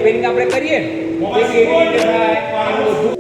Repairing આપણે કરીએ ને એ કેવી રીતે થાય એનું બધું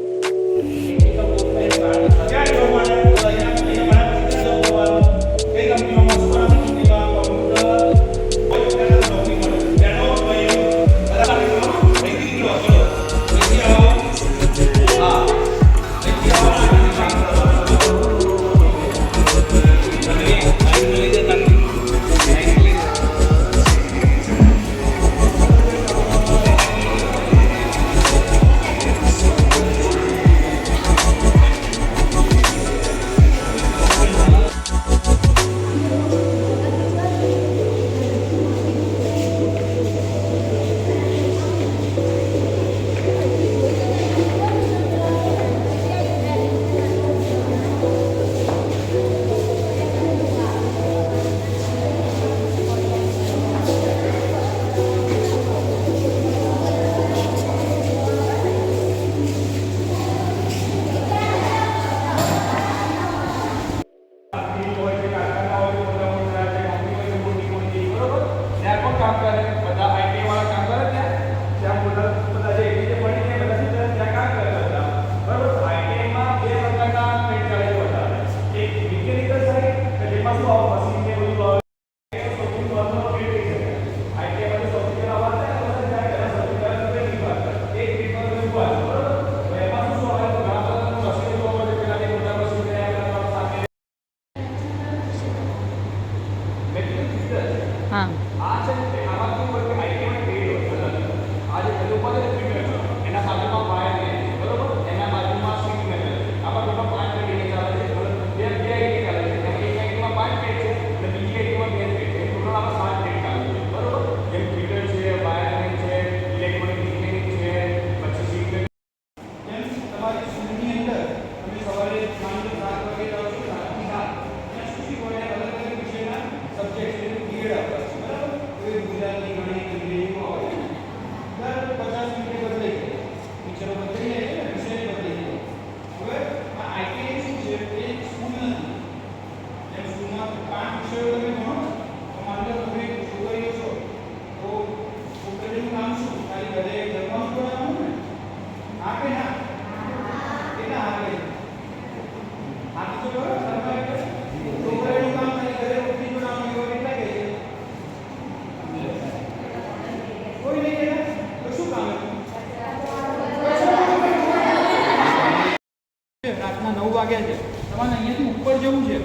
રાતના 9 વાગ્યા છે, તમારે અહીંયાથી ઉપર જવું છે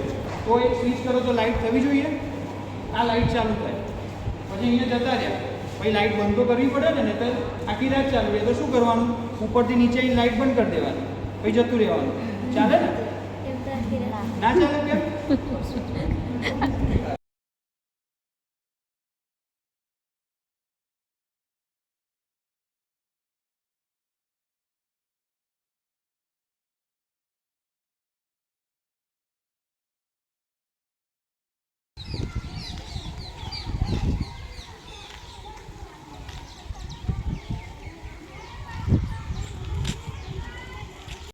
તો એક સ્વિચ કરો તો લાઇટ થવી જોઈએ, આ લાઇટ ચાલુ થાય પછી અહીંયા જતા રહ્યા, પછી લાઇટ બંધ તો કરવી પડે ને, તો આખી રાત ચાલુ રહે તો શું કરવાનું, ઉપરથી નીચે લાઇટ બંધ કરી દેવાની, પછી જતું રહેવાનું. ચાલે ને? ના ચાલે કેમ?